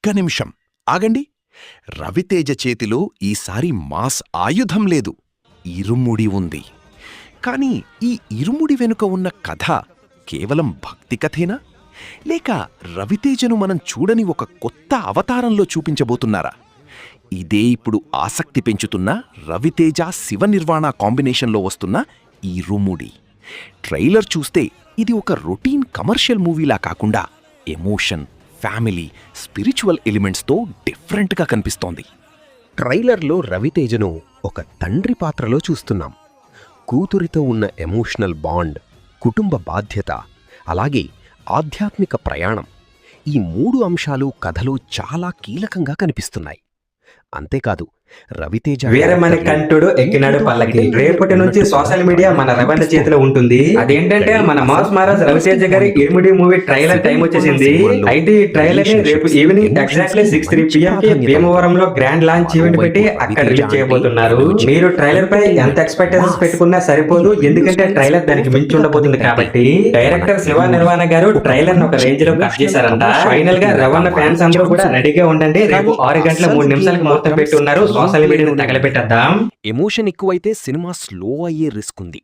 ఒక్క నిమిషం ఆగండి. రవితేజ చేతిలో ఈసారి మాస్ ఆయుధం లేదు, ఇరుముడి ఉంది. కాని ఈ ఇరుముడి వెనుక ఉన్న కథ కేవలం భక్తి కథేనా, లేక రవితేజను మనం చూడని ఒక కొత్త అవతారంలో చూపించబోతున్నారా? ఇదే ఇప్పుడు ఆసక్తి పెంచుతున్న రవితేజ శివనిర్వాణ కాంబినేషన్లో వస్తున్న ఇరుముడి. ట్రైలర్ చూస్తే ఇది ఒక రొటీన్ కమర్షియల్ మూవీలా కాకుండా ఎమోషన్, ఫ్యామిలీ, స్పిరిచువల్ ఎలిమెంట్స్తో డిఫరెంట్గా కనిపిస్తోంది. ట్రైలర్లో రవితేజను ఒక తండ్రి పాత్రలో చూస్తున్నాం. కూతురితో ఉన్న ఎమోషనల్ బాండ్, కుటుంబ బాధ్యత, అలాగే ఆధ్యాత్మిక ప్రయాణం, ఈ 3 అంశాలు కథలో చాలా కీలకంగా కనిపిస్తున్నాయి. అంతేకాదు, రవితేజ వీరమణి కంఠుడు ఎక్కినాడు పల్లకి రేపటి నుంచి సోషల్ మీడియా మన రవణ చేతిలో ఉంటుంది. అదేంటంటే మన మాస్ మహారాజ్ రవితేజ గారి ఇరుముడి మూవీ ట్రైలర్ టైం వచ్చేసింది. అయితే ఈ ట్రైలర్ ని రేపు ఈవినింగ్ ఎగ్జాక్ట్లీ 6:03 PM కి భీమవరంలో గ్రాండ్ లాంచ్ ఈవెంట్ పెట్టి అక్కడ రిలీజ్ చేయబోతున్నారు. మీరు ట్రైలర్ పై ఎంత ఎక్స్పెక్టేషన్స్ పెట్టుకున్నా సరిపోదు, ఎందుకంటే ట్రైలర్ దానికి మించి ఉండబోతుంది కాబట్టి. డైరెక్టర్ శివ నిర్వాణ గారు ట్రైలర్ ను ఒక రేంజ్ లో కట్ చేశారంట. ఫైనల్ గా రవణ ఫ్యాన్స్ అందరూ కూడా రెడీగా ఉండండి. రేపు 6:03 ముహూర్తం పెట్టి ఉన్నారు. సోషల్ మీడియాను తగలబెట్టేద్దాం. ఎమోషన్ ఎక్కువైతే సినిమా స్లో అయ్యే రిస్క్ ఉంది.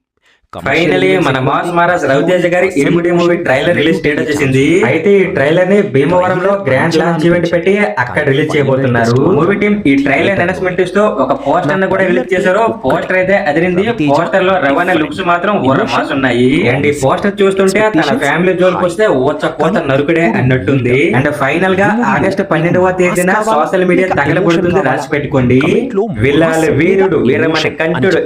ఫైనలీ మన మాస్ మహారాజ్ రవితేజ గారి ఇరుముడి మూవీ ట్రైలర్ రిలీజ్ డేట్ వచ్చేసింది. అయితే ఈ ట్రైలర్ ని భీమవరంలో గ్రాండ్ లాంచ్ ఈవెంట్ పెట్టి అక్కడ రిలీజ్ చేయబోతున్నారు. మూవీ టీం ఈ ట్రైలర్ అనౌన్స్మెంట్ ఇస్తూ ఒక పోస్టర్ ను కూడా రిలీజ్ చేశారు. పోస్టర్ అయితే అదిరింది. పోస్టర్ లో రవాణా లుక్స్ మాత్రం మాస్ ఉన్నాయి. అండ్ ఈ పోస్టర్ చూస్తుంటే తన ఫ్యామిలీ జోలికి వస్తే కోత నరుకుడే అన్నట్టుంది. అండ్ ఫైనల్ గా ఆగస్టు 12వ తేదీన సోషల్ మీడియా తగలబడుతుంది, రాసి పెట్టుకోండి. విల్లాలి వీరుడు వీరమణి కంఠుడు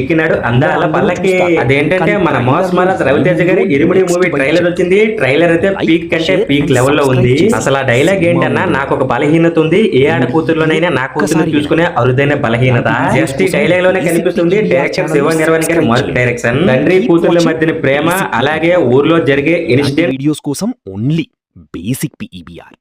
ఎక్కినాడు అందాల పల్లకి. అదేంటంటే మన మాస్ మహారాజ్ రవితేజ గారి ఇరుముడి మూవీ ట్రైలర్ వచ్చింది. ట్రైలర్ అయితే పీక్ కంటే పీక్ లెవెల్లో ఉంది. అసలు ఆ డైలాగ్ ఏంటన్నా, నాకు ఒక బలహీనత ఉంది, ఏ ఆడ కూతురులోనైనా నా కూతురు చూసుకునే అరుదైన బలహీనత. జస్ట్ ఈ డైలాగ్ లోనే కనిపిస్తుంది. డైరెక్టర్ శివ నిర్వాణ గారి మొదటి డైరెక్షన్. తండ్రి కూతుర్ల మధ్యన ప్రేమ, అలాగే ఊర్లో జరిగే ఇన్సిడెంట్ వీడియోస్ కోసం ఓన్లీ బేసిక్ PEBR.